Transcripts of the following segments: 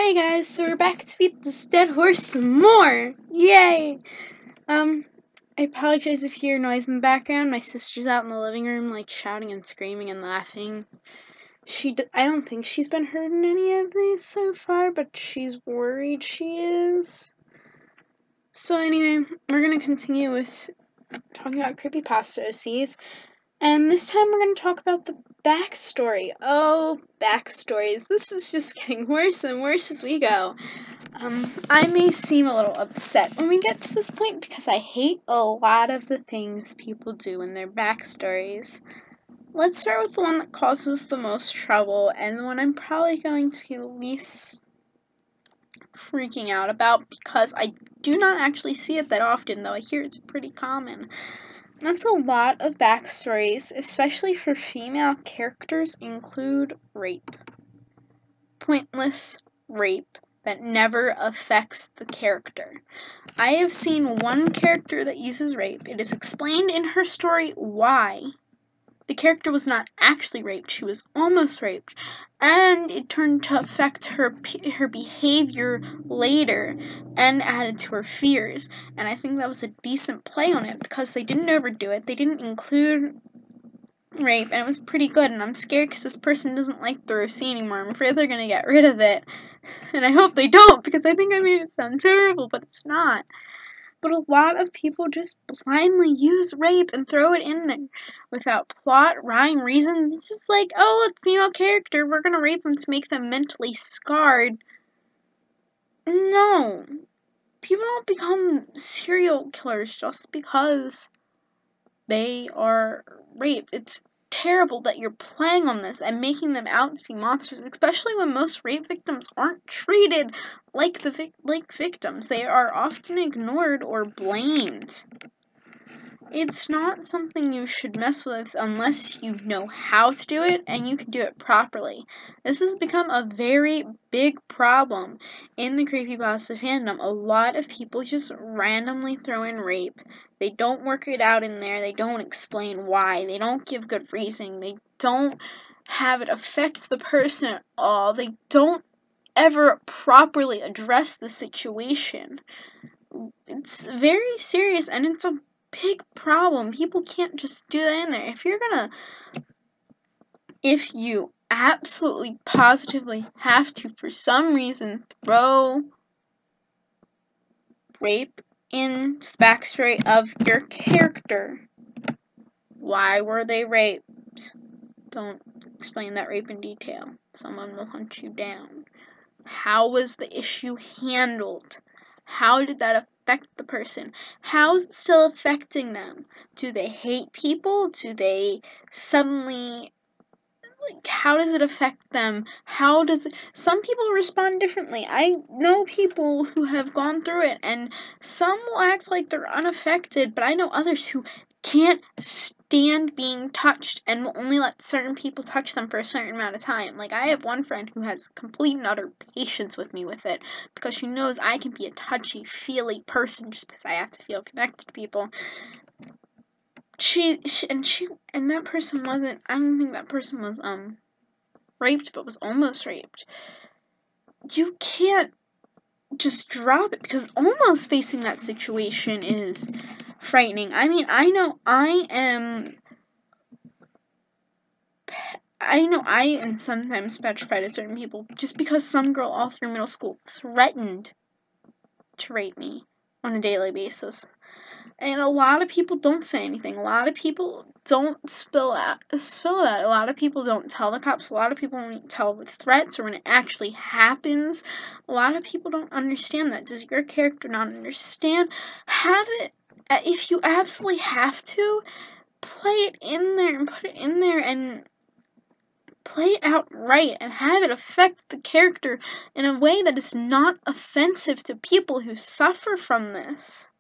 Hey guys, so we're back to beat this dead horse some more! Yay! I apologize if you hear noise in the background. My sister's out in the living room, like, shouting and screaming and laughing. I don't think she's been hurt in any of these so far, but she's worried she is. So anyway, we're gonna continue with talking about Creepypasta OCs. And this time we're going to talk about the backstory. Oh, backstories. This is just getting worse and worse as we go. I may seem a little upset when we get to this point because I hate a lot of the things people do in their backstories. Let's start with the one that causes the most trouble and the one I'm probably going to be the least freaking out about because I do not actually see it that often, though I hear it's pretty common. That's a lot of backstories, especially for female characters, include rape. Pointless rape that never affects the character. I have seen one character that uses rape. It is explained in her story why. The character was not actually raped, she was almost raped, and it turned to affect her behavior later and added to her fears. And I think that was a decent play on it because they didn't overdo it, they didn't include rape, and it was pretty good. And I'm scared because this person doesn't like the OC anymore. I'm afraid they're going to get rid of it, and I hope they don't because I think I made it sound terrible, but it's not. But a lot of people just blindly use rape and throw it in there without plot, rhyme, reason. It's just like, oh, look, female character, we're gonna rape them to make them mentally scarred. No. People don't become serial killers just because they are raped. It's terrible that you're playing on this and making them out to be monsters, especially when most rape victims aren't treated like victims. They are often ignored or blamed. It's not something you should mess with unless you know how to do it and you can do it properly. This has become a very big problem in the creepypasta fandom. A lot of people just randomly throw in rape. They don't work it out in there. They don't explain why. They don't give good reasoning. They don't have it affect the person at all. They don't ever properly address the situation. It's very serious and it's a big problem. People can't just do that in there. If you absolutely positively have to, for some reason, throw rape into the backstory of your character, why were they raped? Don't explain that rape in detail. Someone will hunt you down. How was the issue handled? How did that affect the person? How is it still affecting them? Do they hate people? Do they suddenly, how does it affect them? Some people respond differently. I know people who have gone through it, and some will act like they're unaffected, but I know others who can't stand being touched and will only let certain people touch them for a certain amount of time. Like, I have one friend who has complete and utter patience with me with it because she knows I can be a touchy-feely person just because I have to feel connected to people. And that person wasn't, I don't think that person was, raped, but was almost raped. You can't just drop it because almost facing that situation is frightening. I mean, I know I am sometimes petrified of certain people just because some girl all through middle school threatened to rape me on a daily basis. And a lot of people don't say anything. A lot of people don't spill about it. A lot of people don't tell the cops. A lot of people don't tell with threats or when it actually happens. A lot of people don't understand that. Does your character not understand? Have it, if you absolutely have to, play it in there and put it in there and play it out right and have it affect the character in a way that is not offensive to people who suffer from this.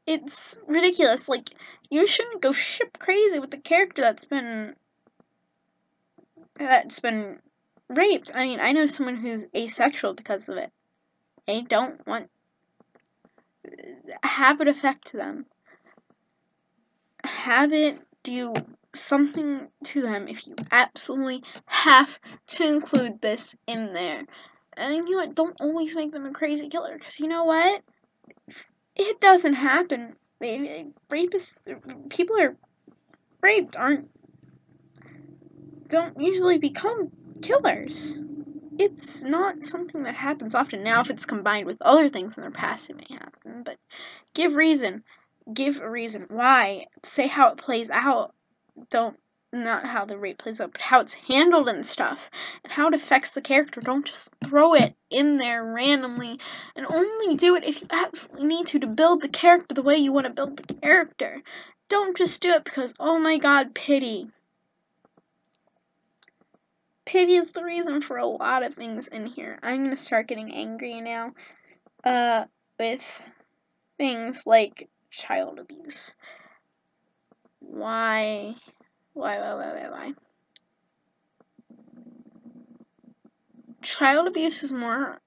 It's ridiculous. Like, you shouldn't go ship crazy with the character that's been raped. I mean, I know someone who's asexual because of it. They don't want have it affect them. Have it do something to them if you absolutely have to include this in there. And you know what? Don't always make them a crazy killer, because you know what? It doesn't happen. Rapists, people are raped, don't usually become killers. It's not something that happens often. Now, if it's combined with other things in their past, it may happen. But give a reason. Why. Say how it plays out. Not how the rape plays out, but how it's handled and stuff, and how it affects the character. Don't just throw it in there randomly, and only do it if you absolutely need to build the character the way you want to build the character. Don't just do it because, oh my god, pity. Pity is the reason for a lot of things in here. I'm gonna start getting angry now, with things like child abuse. Why? Child abuse is more,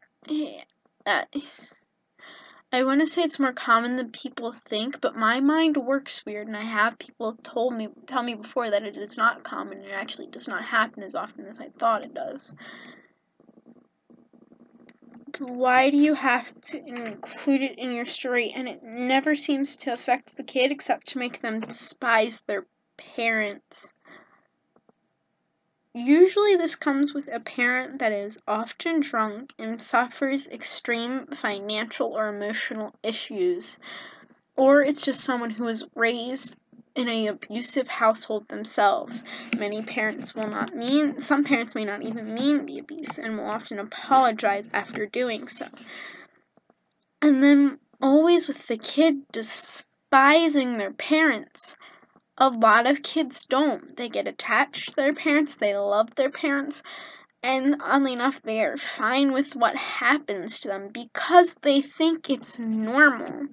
I want to say it's more common than people think, but my mind works weird, and I have people tell me before that it is not common, and it actually does not happen as often as I thought it does. But why do you have to include it in your story, and it never seems to affect the kid except to make them despise their parents? Usually this comes with a parent that is often drunk and suffers extreme financial or emotional issues. Or it's just someone who was raised in an abusive household themselves. Some parents may not even mean the abuse and will often apologize after doing so. And then always with the kid despising their parents. A lot of kids don't. They get attached to their parents, they love their parents, and oddly enough, they are fine with what happens to them because they think it's normal.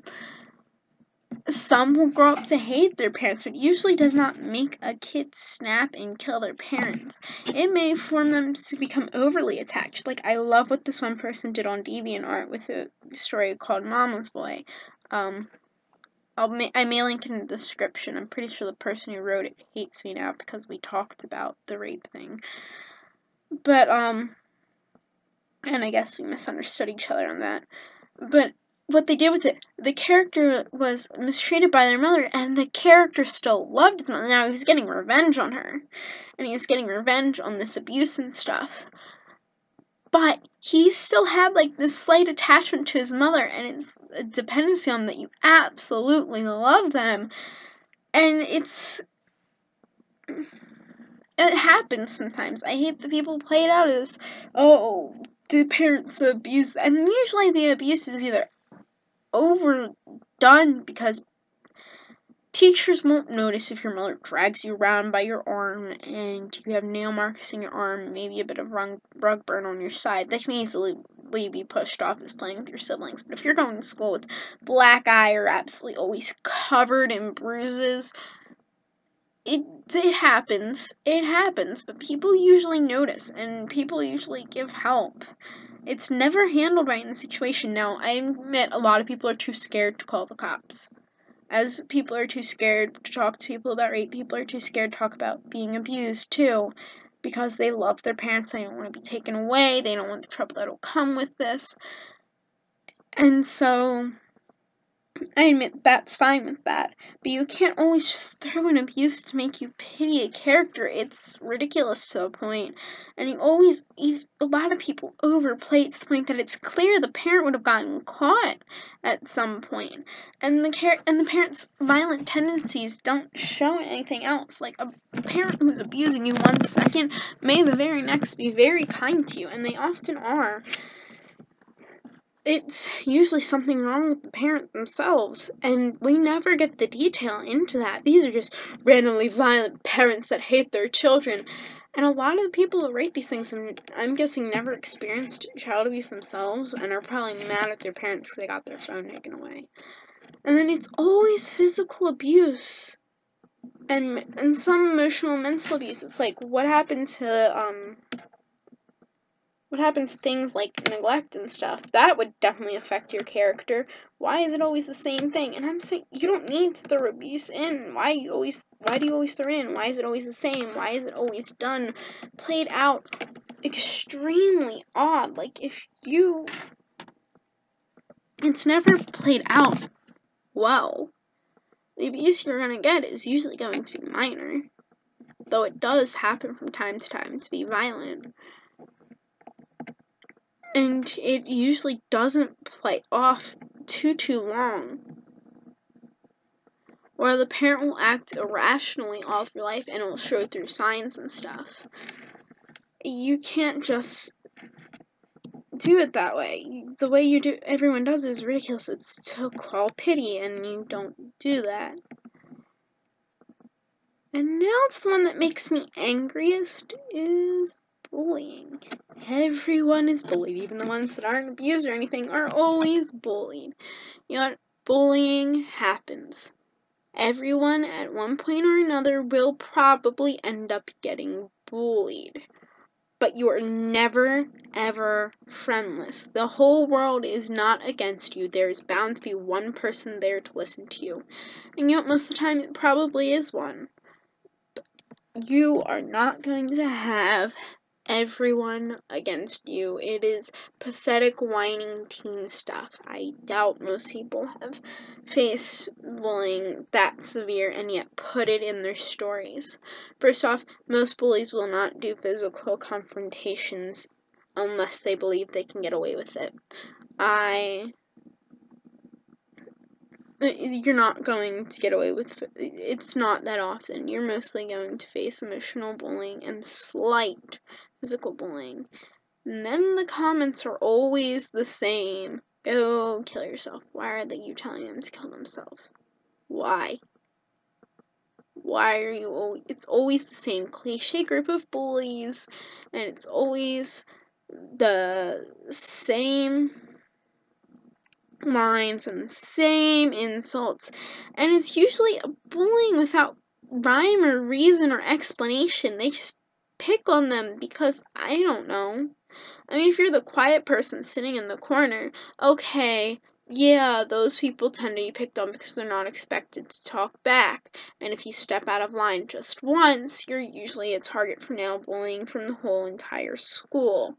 Some will grow up to hate their parents, but usually does not make a kid snap and kill their parents. It may form them to become overly attached. Like, I love what this one person did on DeviantArt with a story called Mama's Boy. I may link in the description. I'm pretty sure the person who wrote it hates me now because we talked about the rape thing. But, and I guess we misunderstood each other on that. But what they did with it, the character was mistreated by their mother, and the character still loved his mother. Now, he was getting revenge on her, and he was getting revenge on this abuse and stuff. But he still had, like, this slight attachment to his mother, and it's a dependency on that you absolutely love them. And it happens sometimes. I hate that people play it out as, oh, the parents abuse, and usually the abuse is either overdone because teachers won't notice if your mother drags you around by your arm and you have nail marks in your arm, maybe a bit of rug burn on your side. That can easily be pushed off as playing with your siblings. But if you're going to school with black eye or absolutely always covered in bruises, it happens. It happens, but people usually notice, and people usually give help. It's never handled right in the situation. Now, I admit a lot of people are too scared to call the cops. As people are too scared to talk to people about rape, people are too scared to talk about being abused, too. Because they love their parents, they don't want to be taken away, they don't want the trouble that will come with this. And so, I admit that's fine with that, but you can't always just throw in abuse to make you pity a character. It's ridiculous to a point, and a lot of people overplay it to the point that it's clear the parent would have gotten caught at some point, and the parent's violent tendencies don't show anything else. Like, a parent who's abusing you 1 second may the very next be very kind to you, and they often are. It's usually something wrong with the parent themselves, and we never get the detail into that. These are just randomly violent parents that hate their children, and a lot of the people who rate these things, I'm guessing, never experienced child abuse themselves, and are probably mad at their parents because they got their phone taken away. And then it's always physical abuse, and some emotional and mental abuse. It's like, what happened to things like neglect and stuff? That would definitely affect your character. Why is it always the same thing? And I'm saying, you don't need to throw abuse in. Why do you always throw it in? Why is it always the same? Why is it always done, played out extremely odd. Like, it's never played out well. The abuse you're gonna get is usually going to be minor, though it does happen from time to time to be violent. And it usually doesn't play off too long, or the parent will act irrationally all through life and it will show through signs and stuff. You can't just do it that way. The way everyone does it is ridiculous. It's to call pity, and you don't do that. And now it's the one that makes me angriest is bullying. Everyone is bullied, even the ones that aren't abused or anything are always bullied. You know what? Bullying happens. Everyone at one point or another will probably end up getting bullied. But you are never, ever friendless. The whole world is not against you. There is bound to be one person there to listen to you. And you know what? Most of the time, it probably is one. You are not going to have everyone against you. It is pathetic, whining teen stuff. I doubt most people have faced bullying that severe and yet put it in their stories. First off, most bullies will not do physical confrontations unless they believe they can get away with it. You're not going to get away with it. It's not that often. You're mostly going to face emotional bullying and slight physical bullying. And then the comments are always the same. Go kill yourself. Why are you telling them to kill themselves? Why? Why are you always... It's always the same cliche group of bullies, and it's always the same lines and the same insults, and it's usually bullying without rhyme or reason or explanation. They just pick on them because, I don't know. I mean, if you're the quiet person sitting in the corner, okay, yeah, those people tend to be picked on because they're not expected to talk back, and if you step out of line just once, you're usually a target for nail bullying from the whole entire school.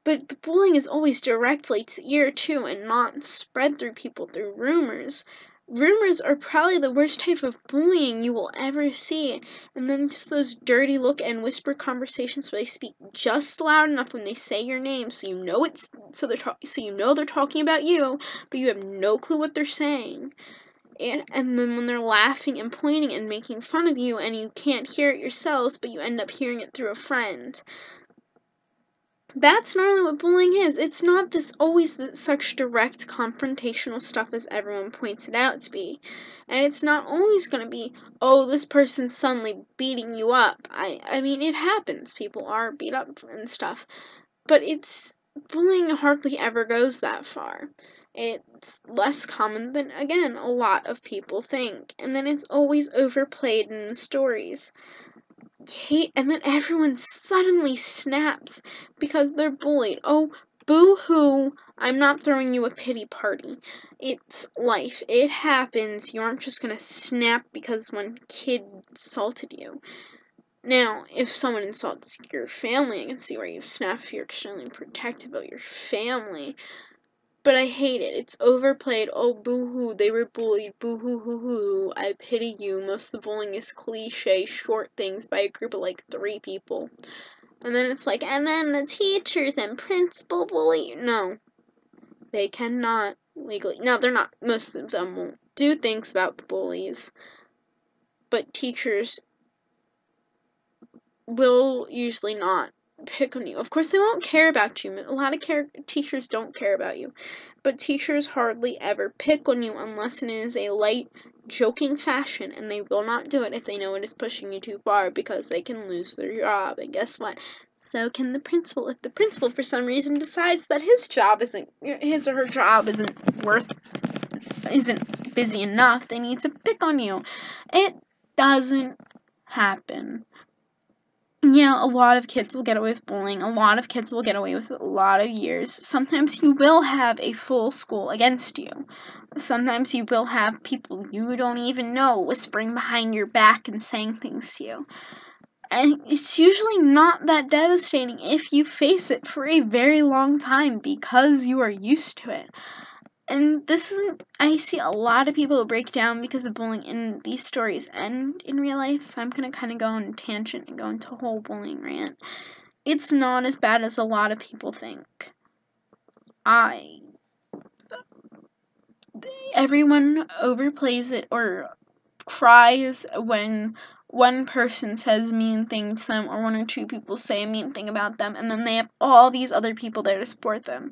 But the bullying is always directly to the ear, too, and not spread through people through rumors. Rumors are probably the worst type of bullying you will ever see. And then just those dirty look and whisper conversations where they speak just loud enough when they say your name, so you know they're talking about you, but you have no clue what they're saying. And then when they're laughing and pointing and making fun of you, and you can't hear it yourselves, but you end up hearing it through a friend. That's normally what bullying is. It's not always such direct confrontational stuff as everyone points it out to be. And it's not always going to be, oh, this person's suddenly beating you up. I mean, it happens. People are beat up and stuff. But bullying hardly ever goes that far. It's less common than, again, a lot of people think. And then it's always overplayed in the stories. And then everyone suddenly snaps because they're bullied. Oh, boo-hoo, I'm not throwing you a pity party. It's life. It happens. You aren't just gonna snap because one kid insulted you. Now, if someone insults your family, I can see where you snap if you're extremely protective of your family. But I hate it. It's overplayed. Oh, boo-hoo, they were bullied. Boo-hoo-hoo-hoo. I pity you. Most of the bullying is cliche, short things by a group of, 3 people. And then it's like, and then the teachers and principal bully. No. They cannot legally. No, they're not. Most of them won't do things about the bullies. But teachers will usually not pick on you. Of course, they won't care about you. A lot of teachers don't care about you. But teachers hardly ever pick on you unless it is a light, joking fashion, and they will not do it if they know it is pushing you too far because they can lose their job. And guess what? So can the principal. If the principal, for some reason, decides that his or her job isn't busy enough, they need to pick on you. It doesn't happen. Yeah, a lot of kids will get away with bullying. A lot of kids will get away with it a lot of years. Sometimes you will have a full school against you. Sometimes you will have people you don't even know whispering behind your back and saying things to you. And it's usually not that devastating if you face it for a very long time because you are used to it. And this isn't, I see a lot of people break down because of bullying, and these stories end in real life, so I'm gonna kind of go on a tangent and go into a whole bullying rant. It's not as bad as a lot of people think. Everyone overplays it or cries when one person says mean things to them, or one or two people say a mean thing about them, and then they have all these other people there to support them.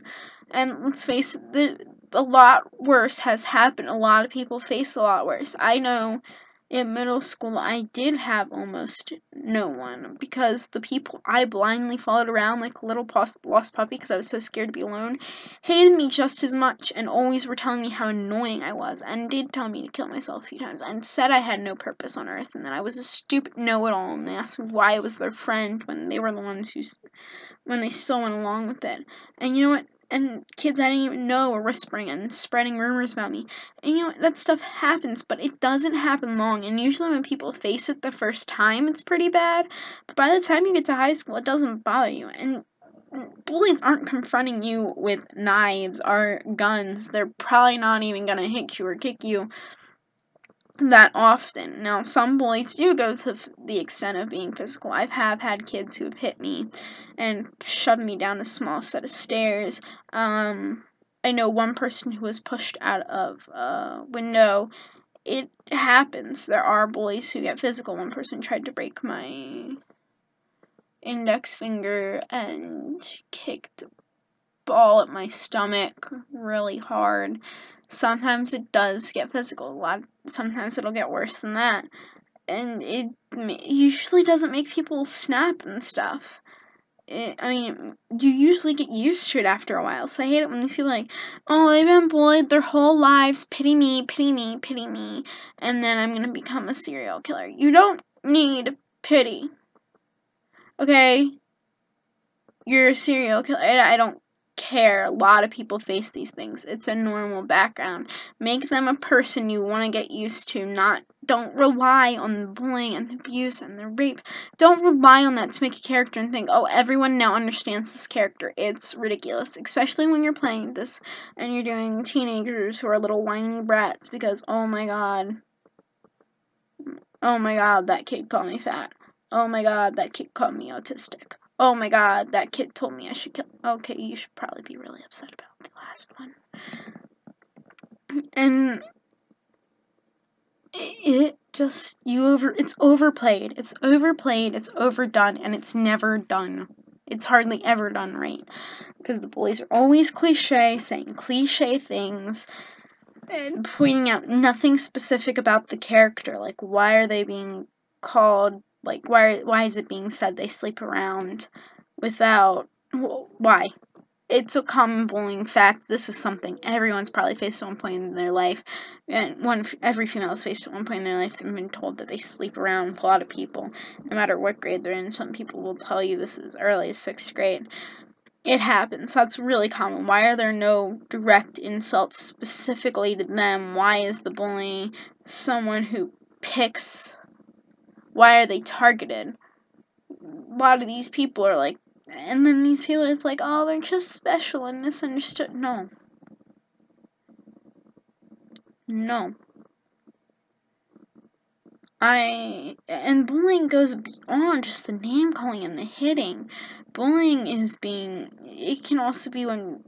And let's face it, a lot worse has happened. A lot of people face a lot worse. I know in middle school I did have almost no one, because the people I blindly followed around like a little lost puppy because I was so scared to be alone hated me just as much and always were telling me how annoying I was, and did tell me to kill myself a few times, and said I had no purpose on earth and that I was a stupid know-it-all, and they asked me why I was their friend when they were the ones when they still went along with it. And you know what? And kids I didn't even know were whispering and spreading rumors about me. And you know what? That stuff happens, but it doesn't happen long. And usually when people face it the first time, it's pretty bad. But by the time you get to high school, it doesn't bother you. And bullies aren't confronting you with knives or guns. They're probably not even going to hit you or kick you that often. Now, some bullies do go to the extent of being physical. I have had kids who have hit me and shoved me down a small set of stairs. I know one person who was pushed out of a window. It happens. There are bullies who get physical. One person tried to break my index finger and kicked a ball at my stomach really hard. Sometimes it does get physical. Sometimes it'll get worse than that. And it usually doesn't make people snap and stuff. You usually get used to it after a while. So I hate it when these people are like, oh, they've been bullied their whole lives. Pity me, pity me, pity me. And then I'm going to become a serial killer. You don't need pity. Okay? You're a serial killer. I don't care. A lot of people face these things. It's a normal background. Make them a person you want to get used to. Don't rely on the bullying and the abuse and the rape. Don't rely on that to make a character and think, oh, everyone now understands this character. It's ridiculous, especially when you're playing this and you're doing teenagers who are little whiny brats because, oh my god, that kid called me fat. Oh my god, that kid called me autistic. Oh my god, that kid told me I should kill. Okay, you should probably be really upset about the last one. And it's overplayed. It's overplayed, it's overdone, and it's never done. It's hardly ever done right. Because the bullies are always cliche, saying cliche things, and pointing out nothing specific about the character. Like, why are they being called? Like, why is it being said they sleep around without... Why? It's a common bullying fact. This is something everyone's probably faced at one point in their life. And every female has faced at one point in their life and been told that they sleep around with a lot of people, no matter what grade they're in. Some people will tell you this is early as 6th grade. It happens. That's really common. Why are there no direct insults specifically to them? Why is the bully someone who picks? Why are they targeted? A lot of these people are like, and then these people are like, oh, they're just special and misunderstood. No. And bullying goes beyond just the name calling and the hitting. Bullying it can also be when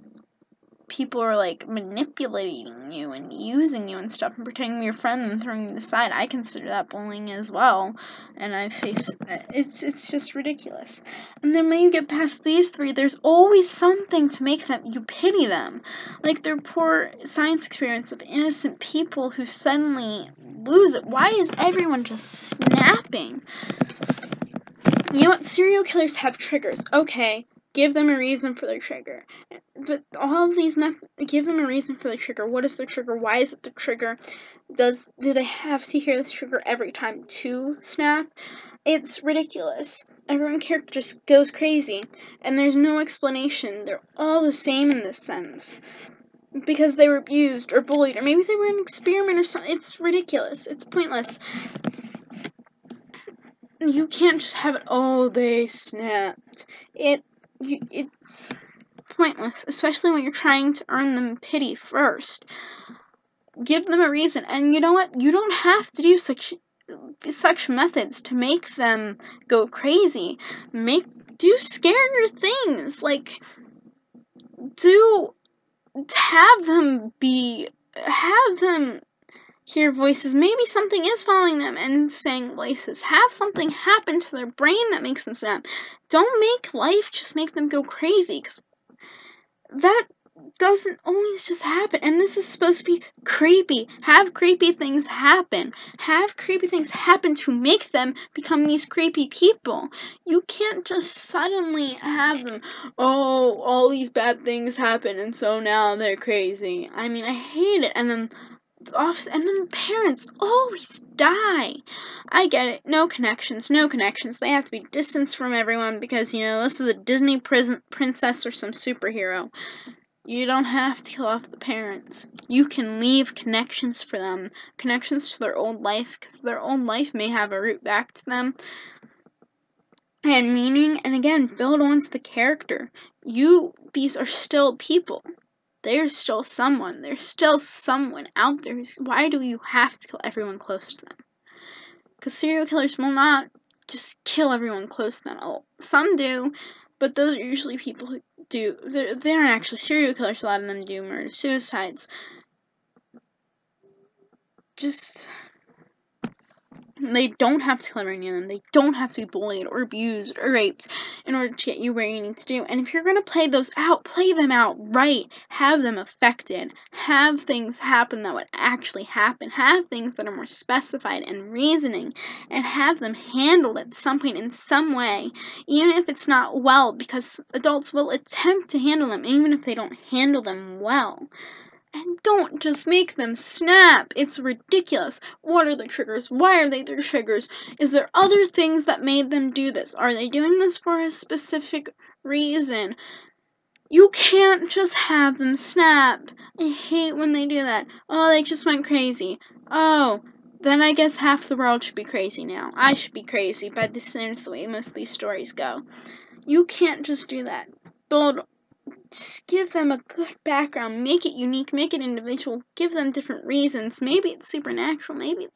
people are like manipulating you and using you and stuff and pretending you're your friend and throwing you aside. I consider that bullying as well, and it's just ridiculous. And then when you get past these three, there's always something to make you pity them, like their poor science experience of innocent people who suddenly lose it. Why is everyone just snapping? You know what? Serial killers have triggers. Okay, give them a reason for their trigger. But all of these give them a reason for the trigger. What is the trigger? Why is it the trigger? Do they have to hear this trigger every time to snap? It's ridiculous. Everyone's character just goes crazy, and there's no explanation. They're all the same in this sense. Because they were abused or bullied, or maybe they were an experiment or something. It's ridiculous. It's pointless. you can't just have it, oh, they snapped. It's pointless, especially when you're trying to earn them pity first. Give them a reason, and you know what? You don't have to do such methods to make them go crazy. Do scarier things, like have them hear voices. Maybe something is following them and saying voices. Have something happen to their brain that makes them snap. Don't make life just make them go crazy, because that doesn't always just happen. And this is supposed to be creepy. Have creepy things happen. Have creepy things happen to make them become these creepy people. You can't just suddenly have them, oh, all these bad things happen and so now they're crazy. I mean, I hate it. And then the parents always die. I get it. No connections. They have to be distanced from everyone because, this is a Disney princess or some superhero. You don't have to kill off the parents. You can leave connections for them. Connections to their old life, because their old life may have a root back to them. And meaning, and again, build onto the character. These are still people. They're still someone. There's still someone out there. Why do you have to kill everyone close to them? Because serial killers will not just kill everyone close to them. Some do, but those are usually people who do. They aren't actually serial killers. A lot of them do murder suicides. They don't have to kill everyone in them. They don't have to be bullied or abused or raped in order to get you where you need to do. And if you're going to play those out, play them out right. Have them affected. Have things happen that would actually happen. Have things that are more specified and reasoning. And have them handled at some point in some way. Even if it's not well, because adults will attempt to handle them, even if they don't handle them well. And don't just make them snap. It's ridiculous. What are the triggers? Why are they the triggers? Is there other things that made them do this? Are they doing this for a specific reason? You can't just have them snap. I hate when they do that. Oh, they just went crazy. Oh, then I guess half the world should be crazy now. I should be crazy by the standards the way most of these stories go. You can't just do that. Just give them a good background, make it unique, make it individual, give them different reasons. Maybe it's supernatural, maybe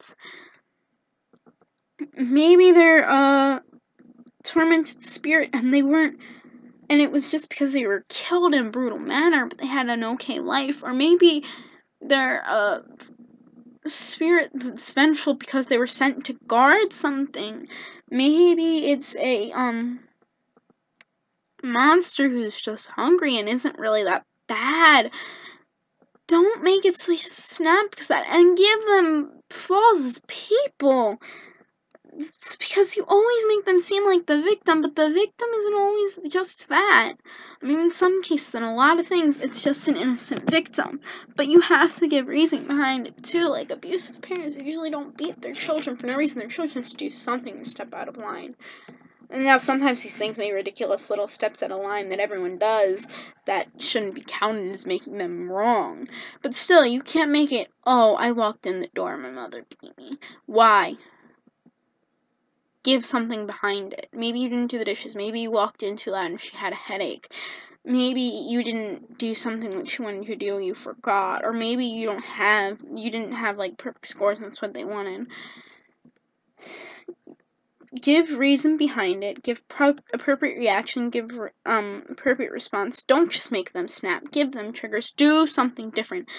they're a tormented spirit and it was just because they were killed in a brutal manner, but they had an okay life. Or maybe they're a spirit that's vengeful because they were sent to guard something. Maybe it's a monster who's just hungry and isn't really that bad. Don't make it so they just snap and give them flaws as people. It's because you always make them seem like the victim, but the victim isn't always just that. I mean, in some cases, in a lot of things, it's just an innocent victim. But you have to give reason behind it, too. Like, abusive parents usually don't beat their children for no reason. Their children just do something to step out of line. And now sometimes these things may be ridiculous little steps out of line that everyone does that shouldn't be counted as making them wrong. But still, you can't make it, oh, I walked in the door and my mother beat me. Why? Give something behind it. Maybe you didn't do the dishes. Maybe you walked in too loud and she had a headache. Maybe you didn't do something that she wanted you to do, you forgot. Or maybe you didn't have like perfect scores and that's what they wanted. Give reason behind it, give appropriate reaction, give appropriate response. Don't just make them snap. Give them triggers. Do something different.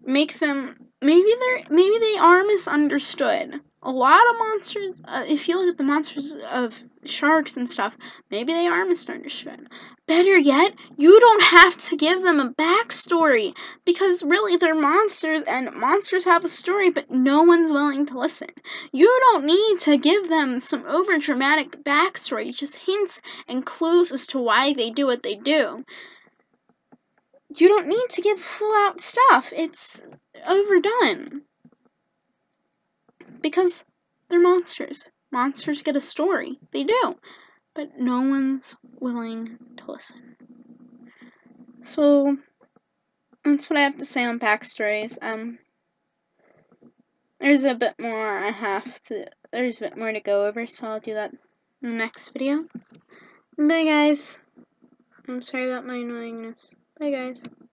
Make them, maybe they are misunderstood. A lot of monsters, if you look at the monsters of sharks and stuff, maybe they are misunderstood. Better yet, you don't have to give them a backstory, because really they're monsters, and monsters have a story, but no one's willing to listen. You don't need to give them some over-dramatic backstory, just hints and clues as to why they do what they do. You don't need to give full-out stuff. It's overdone. Because they're monsters. Monsters get a story. They do. But no one's willing to listen. So, that's what I have to say on backstories. There's a bit more I have to there's a bit more to go over, so I'll do that in the next video. Bye, guys. I'm sorry about my annoyingness. Bye, guys.